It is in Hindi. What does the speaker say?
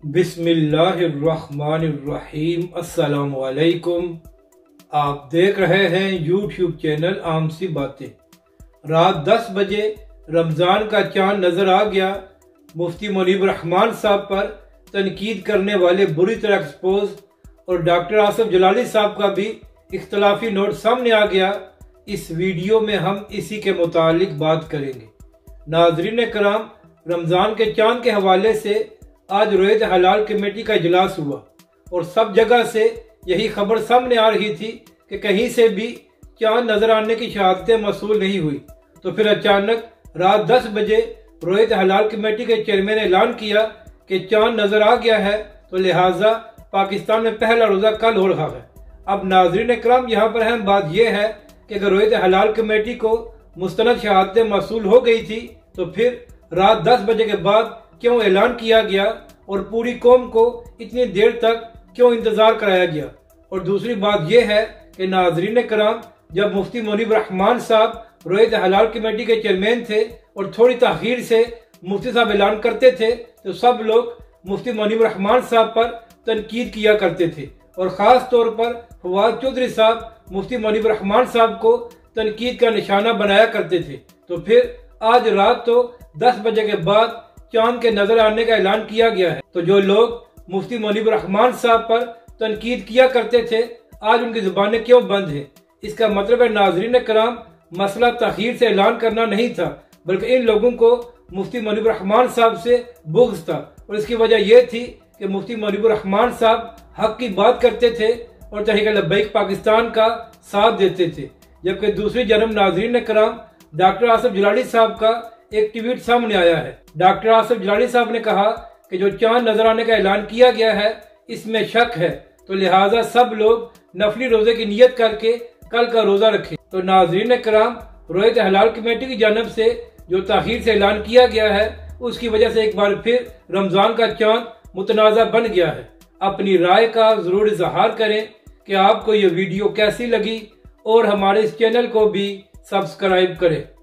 बिस्मिल्लाहिर्रहमानिर्रहीम। अस्सलामुअलैकुम। आप देख रहे हैं यूट्यूब चैनल आम सी बातें। रात 10 बजे रमज़ान का चांद नज़र आ गया। मुफ्ती मुनीब रहमान साहब पर तनकीद करने वाले बुरी तरह एक्सपोज और डॉक्टर आसिफ जलाली साहब का भी इख्तलाफी नोट सामने आ गया। इस वीडियो में हम इसी के मुतालिक बात करेंगे। नाज़रीन कराम, रमज़ान के चांद के हवाले से आज रोयत हलाल कमेटी का इजलास हुआ और सब जगह से यही खबर सामने आ रही थी कि कहीं से भी चांद नजर आने की शहादतें मसूल नहीं हुई। तो फिर अचानक रात 10 बजे रोयत हलाल कमेटी के चेयरमैन ने ऐलान किया कि चांद नजर आ गया है, तो लिहाजा पाकिस्तान में पहला रोजा कल हो रहा है। अब नाज़रीन कराम, यहाँ पर अहम बात यह है कि अगर रोयत हलाल कमेटी को मुस्तनद शहादतें मसूल हो गई थी तो फिर रात 10 बजे के बाद क्यों ऐलान किया गया और पूरी कौम को इतनी देर तक क्यों इंतजार कराया गया। और दूसरी बात यह है कि नाज़रीन कराम, जब मुफ्ती मुनीब रहमान साहब रोयत हलाल कमेटी के चेयरमैन थे और थोड़ी ताखीर से मुफ्ती साहब ऐलान करते थे तो सब लोग मुफ्ती मुनीब रहमान साहब पर तनकीद किया करते थे और ख़ास तौर पर फवाद चौधरी साहब मुफ्ती मुनीब रहमान साहब को तनकीद का निशाना बनाया करते थे। तो फिर आज रात तो 10 बजे के बाद चांद के नजर आने का ऐलान किया गया है, तो जो लोग मुफ्ती मुनीब रहमान साहब पर तनकीद किया करते थे आज उनकी जुबानें क्यों बंद हैं? इसका मतलब है नाज़रीन कराम, मसला ताखीर से ऐलान करना नहीं था, बल्कि इन लोगों को मुफ्ती मुनीब रहमान साहब से बुग़्ज़ था। और इसकी वजह यह थी कि मुफ्ती मुनीब रहमान साहब हक की बात करते थे और तहरीक लब्बैक पाकिस्तान का साथ देते थे। जबकि दूसरी जानब नाज़रीन कराम, डॉक्टर आसिफ जलाली साहब का एक ट्वीट सामने आया है। डॉक्टर आसिफ जलाली साहब ने कहा कि जो चांद नजर आने का ऐलान किया गया है इसमें शक है, तो लिहाजा सब लोग नफली रोजे की नियत करके कल का रोजा रखें। तो नाज़रीन कराम, रोयत हलाल कमेटी की जानब से जो ताखीर से ऐलान किया गया है उसकी वजह से एक बार फिर रमजान का चांद मुतनाज़ा बन गया है। अपनी राय का जरूर इजहार करें कि आपको ये वीडियो कैसी लगी और हमारे इस चैनल को भी सब्सक्राइब करें।